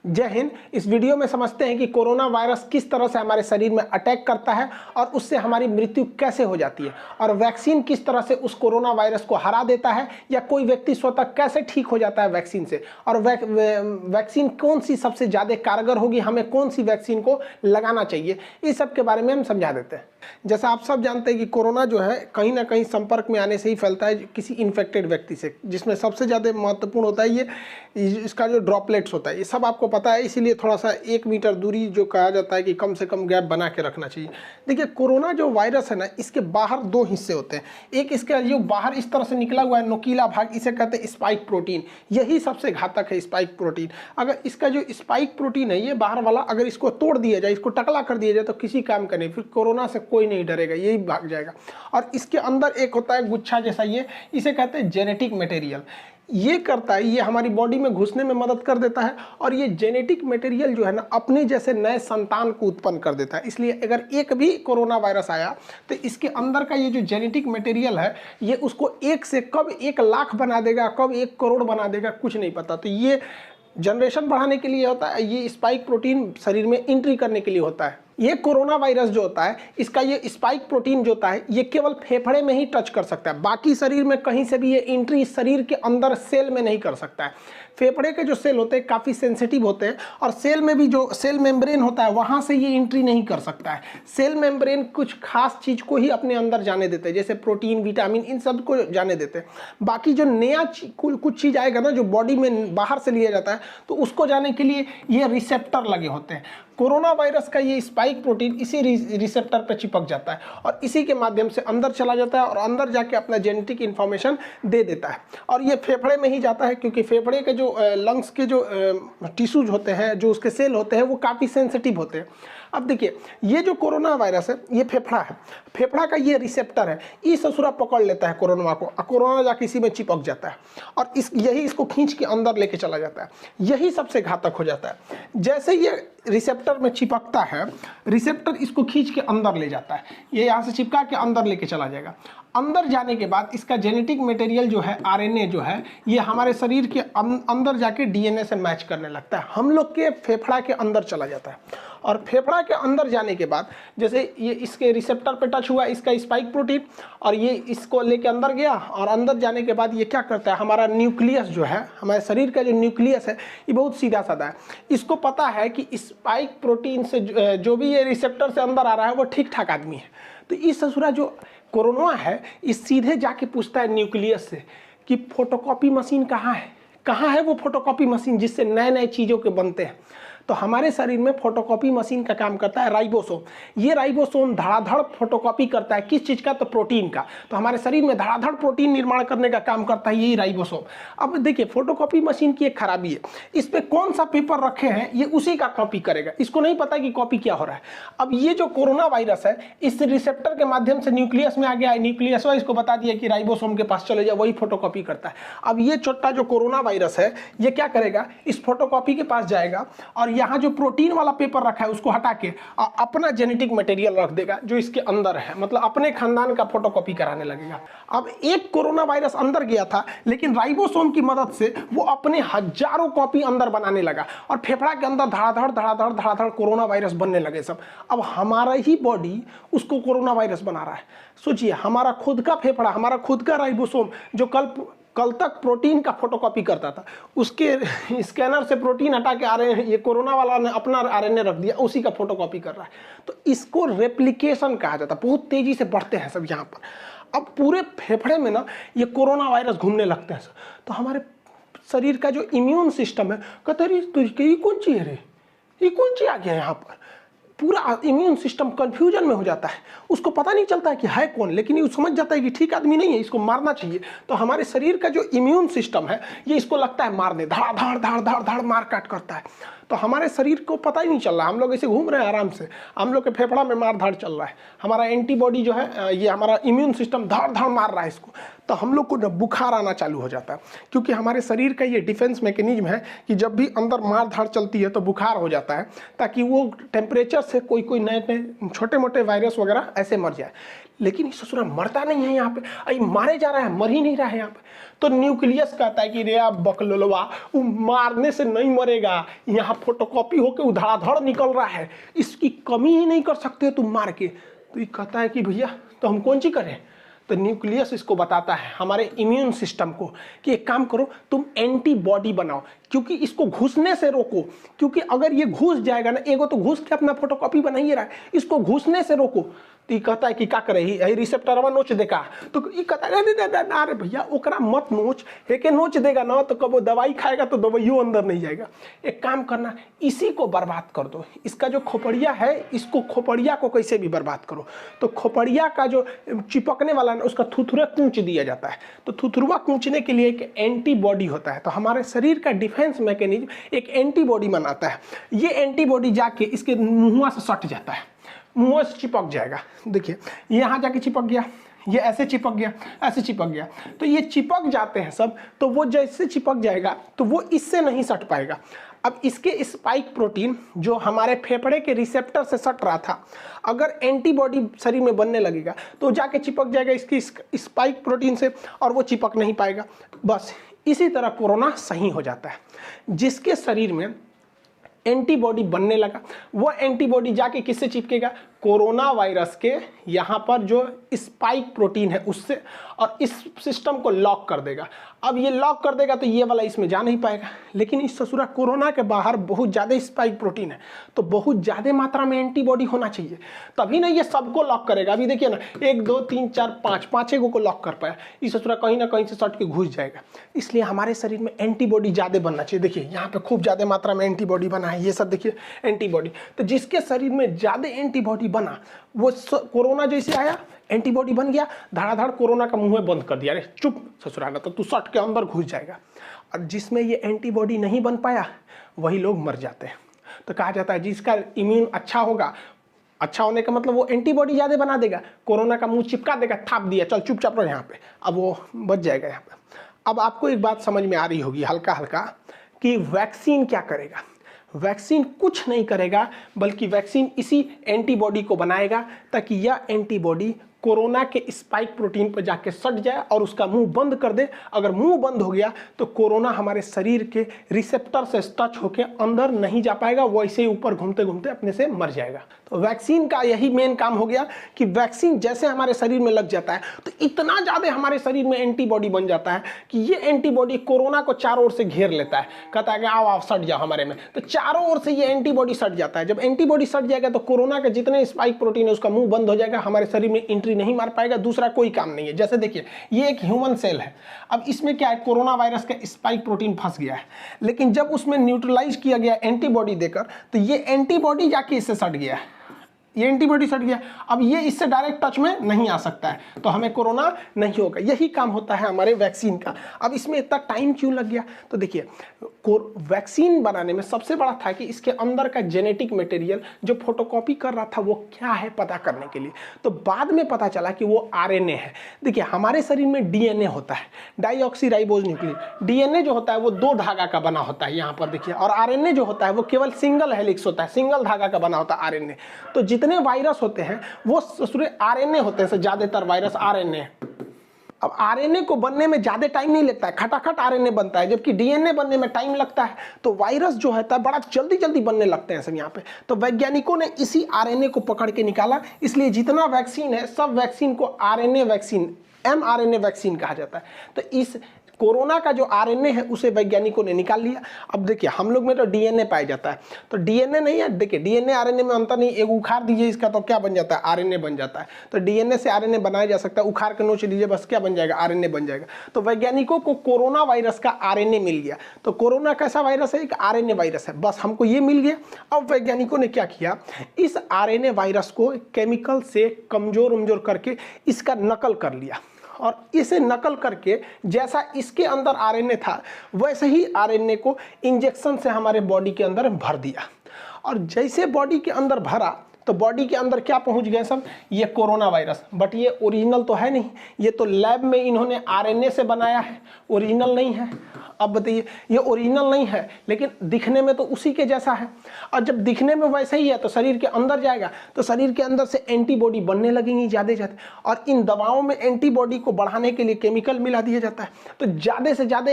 जय हिंद। इस वीडियो में समझते हैं कि कोरोना वायरस किस तरह से हमारे शरीर में अटैक करता है और उससे हमारी मृत्यु कैसे हो जाती है, और वैक्सीन किस तरह से उस कोरोना वायरस को हरा देता है, या कोई व्यक्ति स्वतः कैसे ठीक हो जाता है वैक्सीन से, और वैक्सीन कौन सी सबसे ज़्यादा कारगर होगी, हमें कौन सी वैक्सीन को लगाना चाहिए, इस सब के बारे में हम समझा देते हैं। जैसा आप सब जानते हैं कि कोरोना जो है कहीं ना कहीं संपर्क में आने से ही फैलता है किसी इन्फेक्टेड व्यक्ति से, जिसमें सबसे ज़्यादा महत्वपूर्ण होता है ये इसका जो ड्रॉपलेट्स होता है। ये सब आपको पता है, इसीलिए थोड़ा सा 1 मीटर दूरी जो कहा जाता है कि कम से कम गैप बना के रखना चाहिए। देखिए, कोरोना जो वायरस है ना, इसके बाहर 2 हिस्से होते हैं। एक इसका जो बाहर इस तरह से निकला हुआ है नुकीला भाग, इसे कहते हैं स्पाइक प्रोटीन। यही सबसे घातक है, स्पाइक प्रोटीन। अगर इसका जो स्पाइक प्रोटीन है ये बाहर वाला, अगर इसको तोड़ दिया जाए, इसको टकला कर दिया जाए, तो किसी काम का नहीं, फिर कोरोना से कोई नहीं डरेगा, यही भाग जाएगा। और इसके अंदर एक होता है गुच्छा जैसा, ये इसे कहते हैं जेनेटिक मटेरियल। ये करता है, ये हमारी बॉडी में घुसने में मदद कर देता है, और ये जेनेटिक मटेरियल जो है ना, अपने जैसे नए संतान को उत्पन्न कर देता है। इसलिए अगर एक भी कोरोना वायरस आया तो इसके अंदर का ये जो जेनेटिक मटेरियल है, ये उसको 1 से कब 1 लाख बना देगा, कब 1 करोड़ बना देगा, कुछ नहीं पता। तो ये जनरेशन बढ़ाने के लिए होता है, ये स्पाइक प्रोटीन शरीर में एंट्री करने के लिए होता है। ये कोरोना वायरस जो होता है, इसका ये स्पाइक प्रोटीन जो होता है, ये केवल फेफड़े में ही टच कर सकता है, बाकी शरीर में कहीं से भी ये एंट्री शरीर के अंदर सेल में नहीं कर सकता है। फेफड़े के जो सेल होते हैं काफ़ी सेंसिटिव होते हैं, और सेल में भी जो सेल मेम्ब्रेन होता है वहाँ से ये एंट्री नहीं कर सकता है। सेल मेम्ब्रेन कुछ खास चीज़ को ही अपने अंदर जाने देते हैं, जैसे प्रोटीन, विटामिन, इन सब को जाने देते हैं। बाकी जो नया कुछ चीज़ आएगा ना, जो बॉडी में बाहर से लिया जाता है, तो उसको जाने के लिए ये रिसेप्टर लगे होते हैं। कोरोना वायरस का ये स्पाइक प्रोटीन इसी रिसेप्टर पर चिपक जाता है, और इसी के माध्यम से अंदर चला जाता है, और अंदर जाके अपना जेनेटिक इन्फॉर्मेशन दे देता है। और ये फेफड़े में ही जाता है, क्योंकि फेफड़े के जो लंग्स के जो टिश्यूज होते हैं, जो उसके सेल होते हैं, वो काफ़ी सेंसिटिव होते हैं। अब देखिए, ये जो कोरोना वायरस है, ये फेफड़ा है, फेफड़ा का ये रिसेप्टर है, ये ससुरा पकड़ लेता है कोरोना को, कोरोना जाके इसी में चिपक जाता है, और यही इसको खींच के अंदर लेके चला जाता है। यही सबसे घातक हो जाता है। जैसे ये रिसेप्टर में चिपकता है, रिसेप्टर इसको खींच के अंदर ले जाता है, ये यहाँ से चिपका के अंदर लेके चला जाएगा। अंदर जाने के बाद इसका जेनेटिक मटेरियल जो है, आरएनए जो है, ये हमारे शरीर के अंदर जाके डीएनए से मैच करने लगता है, हम लोग के फेफड़ा के अंदर चला जाता है। और फेफड़ा के अंदर जाने के बाद जैसे ये इसके रिसेप्टर पे टच हुआ इसका स्पाइक प्रोटीन, और ये इसको लेके अंदर गया, और अंदर जाने के बाद ये क्या करता है, हमारा न्यूक्लियस जो है, हमारे शरीर का जो न्यूक्लियस है, ये बहुत सीधा साधा है। इसको पता है कि स्पाइक प्रोटीन से जो भी ये रिसेप्टर से अंदर आ रहा है वो ठीक ठाक आदमी है। तो इस ससुरा जो कोरोना है, इस सीधे जाके पूछता है न्यूक्लियस से कि फोटोकॉपी मशीन कहाँ है, कहाँ है वो फोटोकॉपी मशीन जिससे नए नए चीज़ों के बनते हैं। तो हमारे शरीर में फोटोकॉपी मशीन का काम करता है राइबोसोम। ये राइबोसोम धड़ाधड़ फोटोकॉपी करता है, किस चीज़ का, तो प्रोटीन का। तो हमारे शरीर में धड़ाधड़ प्रोटीन निर्माण करने का काम करता है यही राइबोसोम। अब देखिए, फोटोकॉपी मशीन की एक खराबी है, इस पर कौन सा पेपर रखे हैं ये उसी का कॉपी करेगा, इसको नहीं पता कि कॉपी क्या हो रहा है। अब ये जो कोरोना वायरस है, इस रिसेप्टर के माध्यम से न्यूक्लियस में आ गया है, न्यूक्लियस इसको बता दिया कि राइबोसोम के पास चले जाओ, वही फोटोकॉपी करता है। अब ये छोटा जो कोरोना वायरस है, ये क्या करेगा, इस फोटोकॉपी के पास जाएगा, और यहाँ जो प्रोटीन वाला पेपर रखा है उसको हटा के अपना जेनेटिक मटेरियल रख देगा जो इसके अंदर है, मतलब अपने खानदान का फोटोकॉपी कराने लगेगा। अब एक कोरोना वायरस अंदर गया था, लेकिन राइबोसोम की मदद से वो अपने हजारों कॉपी अंदर बनाने लगा, और फेफड़ा के अंदर धड़ाधड़ धड़ाधड़ धड़ाधड़ कोरोना वायरस बनने लगे सब। अब हमारा ही बॉडी उसको कोरोना वायरस बना रहा है। सोचिए, हमारा खुद का फेफड़ा, हमारा खुद का राइबोसोम जो कल तक प्रोटीन का फोटोकॉपी करता था, उसके स्कैनर से प्रोटीन हटा के आरएनए, ये कोरोना वाला ने अपना आरएनए रख दिया, उसी का फोटोकॉपी कर रहा है। तो इसको रेप्लिकेशन कहा जाता है। बहुत तेजी से बढ़ते हैं सब यहाँ पर। अब पूरे फेफड़े में ना ये कोरोना वायरस घूमने लगते हैं। तो हमारे शरीर का जो इम्यून सिस्टम है, कहते हैं ये कौन चीज़ है रे, ये कौन चीज़ आ गया यहाँ पर। पूरा इम्यून सिस्टम कंफ्यूजन में हो जाता है, उसको पता नहीं चलता है कि है कौन, लेकिन ये समझ जाता है कि ठीक आदमी नहीं है, इसको मारना चाहिए। तो हमारे शरीर का जो इम्यून सिस्टम है, ये इसको लगता है मारने, धड़ धड़ धड़ धड़ धड़ मार काट करता है। तो हमारे शरीर को पता ही नहीं चल रहा, हम लोग ऐसे घूम रहे हैं आराम से, हम लोग के फेफड़ा में मार धाड़ चल रहा है, हमारा एंटीबॉडी जो है, ये हमारा इम्यून सिस्टम धड़ धड़ मार रहा है इसको। तो हम लोग को ना बुखार आना चालू हो जाता है, क्योंकि हमारे शरीर का ये डिफेंस मैकेनिज्म है कि जब भी अंदर मार धाड़ चलती है तो बुखार हो जाता है, ताकि वो टेम्परेचर से कोई कोई नए नए छोटे मोटे वायरस वगैरह ऐसे मर जाए। लेकिन ससुरा मरता नहीं है यहाँ पे, अरे मारे जा रहा है, मर ही नहीं रहा है यहाँ पे। तो न्यूक्लियस कहता है कि रे आप बकलोलवा, वो मारने से नहीं मरेगा, यहाँ फोटोकॉपी होकर उधड़ाधड़ निकल रहा है, इसकी कमी ही नहीं कर सकते तुम मार के। तो ये कहता है कि भैया तो हम कौन सी करें। तो न्यूक्लियस इसको बताता है हमारे इम्यून सिस्टम को कि एक काम करो, तुम एंटीबॉडी बनाओ, क्योंकि इसको घुसने से रोको। क्योंकि अगर ये घुस जाएगा ना, एगो तो घुस के अपना फोटोकॉपी बना ही रहा है, इसको घुसने से रोको। तो ये कहता है कि क्या करे, यही रिसेप्टरवा नोच देगा। तो ये कहता है अरे भैया ओकरा मत नोच, एके नोच देगा ना तो कब वो दवाई खाएगा तो दवाइयों अंदर नहीं जाएगा। एक काम करना, इसी को बर्बाद कर दो, इसका जो खोपड़िया है, इसको खोपड़िया को कैसे भी बर्बाद करो। तो खोपड़िया का जो चिपकने वाला ना, उसका थुथुरा कूच दिया जाता है। तो थुथुरवा कूचने के लिए एक एंटीबॉडी होता है। तो हमारे शरीर का डिफेंस मैकेनिज्म एक एंटीबॉडी बनाता है। ये एंटीबॉडी जाके इसके मुँह से सट जाता है, मुंह से चिपक जाएगा। देखिए यहाँ जाके चिपक गया, ये ऐसे चिपक गया, ऐसे चिपक गया। तो ये चिपक जाते हैं सब, तो वो जैसे चिपक जाएगा तो वो इससे नहीं सट पाएगा। अब इसके स्पाइक प्रोटीन जो हमारे फेफड़े के रिसेप्टर से सट रहा था, अगर एंटीबॉडी शरीर में बनने लगेगा तो जाके चिपक जाएगा इसकी स्पाइक प्रोटीन से, और वो चिपक नहीं पाएगा। बस इसी तरह कोरोना सही हो जाता है। जिसके शरीर में एंटीबॉडी बनने लगा, वो एंटीबॉडी जाके किससे चिपकेगा, कोरोना वायरस के यहाँ पर जो स्पाइक प्रोटीन है उससे, और इस सिस्टम को लॉक कर देगा। अब ये लॉक कर देगा तो ये वाला इसमें जा नहीं पाएगा। लेकिन इस ससुरा कोरोना के बाहर बहुत ज़्यादा स्पाइक प्रोटीन है, तो बहुत ज़्यादा मात्रा में एंटीबॉडी होना चाहिए, तभी ना ये सबको लॉक करेगा। अभी देखिए ना, 1 2 3 4 5 पाँचों को लॉक कर पाया, इस ससुरा कहीं ना कहीं से सट के घुस जाएगा। इसलिए हमारे शरीर में एंटीबॉडी ज़्यादा बनना चाहिए। देखिए यहाँ पे खूब ज़्यादा मात्रा में एंटीबॉडी बना है, ये सब देखिए एंटीबॉडी। तो जिसके शरीर में ज़्यादा एंटीबॉडी बना, वो कोरोना जैसे आया, एंटीबॉडी बन गया, धड़ाधड़ कोरोना का मुंह बंद कर दिया, अरे चुप ससुराना, तो तू सट के अंदर घुस जाएगा। और जिसमें ये एंटीबॉडी नहीं बन पाया, वही लोग मर जाते हैं। तो कहा जाता है जिसका इम्यून अच्छा होगा, अच्छा होने का मतलब वो एंटीबॉडी ज़्यादा बना देगा, कोरोना का मुंह चिपका देगा, थाप दिया, चल चुपचाप रहो यहाँ पे, अब वो बच जाएगा यहाँ पे। अब आपको एक बात समझ में आ रही होगी हल्का हल्का कि वैक्सीन क्या करेगा। वैक्सीन कुछ नहीं करेगा, बल्कि वैक्सीन इसी एंटीबॉडी को बनाएगा ताकि यह एंटीबॉडी कोरोना के स्पाइक प्रोटीन पर जाके सट जाए और उसका मुंह बंद कर दे। अगर मुंह बंद हो गया तो कोरोना हमारे शरीर के रिसेप्टर से टच होकर अंदर नहीं जा पाएगा, वो ऐसे ही ऊपर घूमते घूमते अपने से मर जाएगा। तो वैक्सीन का यही मेन काम हो गया कि वैक्सीन जैसे हमारे शरीर में लग जाता है तो इतना ज़्यादा हमारे शरीर में एंटीबॉडी बन जाता है कि ये एंटीबॉडी कोरोना को चारों ओर से घेर लेता है। कहता है कि आओ आओ सट जाओ हमारे में, तो चारों ओर से ये एंटीबॉडी सट जाता है। जब एंटीबॉडी सट जाएगा तो कोरोना के जितने स्पाइक प्रोटीन है उसका मुंह बंद हो जाएगा, हमारे शरीर में एंट्री नहीं मार पाएगा, दूसरा कोई काम नहीं है। जैसे देखिए ये एक ह्यूमन सेल है, अब इसमें क्या है, कोरोना वायरस का स्पाइक प्रोटीन फंस गया है, लेकिन जब उसमें न्यूट्रलाइज किया गया एंटीबॉडी देकर तो ये एंटीबॉडी जाके इससे सट गया है, ये एंटीबॉडी सट गया। अब ये इससे डायरेक्ट टच में नहीं आ सकता है, तो हमें कोरोना नहीं होगा। यही काम होता है हमारे वैक्सीन का। अब इसमें इतना टाइम क्यों लग गया, तो देखिए वैक्सीन बनाने में सबसे बड़ा था कि इसके अंदर का जेनेटिक मटेरियल जो फोटोकॉपी कर रहा था वो क्या है पता करने के लिए। तो बाद में पता चला कि वो आरएनए है। देखिए हमारे शरीर में डीएनए होता है, डाईऑक्सीराइबोज न्यूक्लियोटाइड। डीएनए जो होता है वो 2 धागा का बना होता है यहाँ पर देखिए, और आरएनए जो होता है वो केवल सिंगल हेलिक्स होता है, सिंगल धागा का बना होता है आरएनए। तो जितने वायरस होते हैं वो आरएनए होते हैं, ज्यादातर वायरस आरएनए। अब आरएनए को बनने में ज्यादा टाइम नहीं लगता है, खटाखट आरएनए बनता है, जबकि डीएनए बनने में टाइम लगता है। तो वायरस जो है बड़ा जल्दी जल्दी बनने लगते हैं सब यहाँ पे। तो वैज्ञानिकों ने इसी आरएनए को पकड़ के निकाला, इसलिए जितना वैक्सीन है सब वैक्सीन को आरएनए वैक्सीन, एमआरएनए वैक्सीन कहा जाता है। तो इस कोरोना का जो आरएनए है उसे वैज्ञानिकों ने निकाल लिया। अब देखिए हम लोग में तो डीएनए पाया जाता है, तो डीएनए नहीं है, देखिए डीएनए आरएनए में अंतर नहीं। एक उखाड़ दीजिए इसका तो क्या बन जाता है, आरएनए बन जाता है। तो डीएनए से आरएनए बनाया जा सकता है, उखाड़ के नोच दीजिए बस क्या बन जाएगा, आरएनए बन जाएगा। तो वैज्ञानिकों को कोरोना वायरस का आरएनए मिल गया। तो कोरोना कैसा वायरस है, एक आरएनए वायरस है, बस हमको ये मिल गया। अब वैज्ञानिकों ने क्या किया, इस आरएनए वायरस को केमिकल से कमजोर करके इसका नकल कर लिया, और इसे नकल करके जैसा इसके अंदर आरएनए था वैसे ही आरएनए को इंजेक्शन से हमारे बॉडी के अंदर भर दिया। और जैसे बॉडी के अंदर भरा तो बॉडी के अंदर क्या पहुंच गए सब, ये कोरोना वायरस। बट ये ओरिजिनल तो है नहीं, ये तो लैब में इन्होंने आरएनए से बनाया है, ओरिजिनल नहीं है। अब बताइए, ये ओरिजिनल नहीं है लेकिन दिखने में तो उसी के जैसा है, और जब दिखने में वैसे ही है तो शरीर के अंदर जाएगा तो शरीर के अंदर से एंटीबॉडी बनने लगेंगी ज़्यादा ज़्यादा, और इन दवाओं में एंटीबॉडी को बढ़ाने के लिए केमिकल मिला दिया जाता है। तो ज़्यादा से ज़्यादा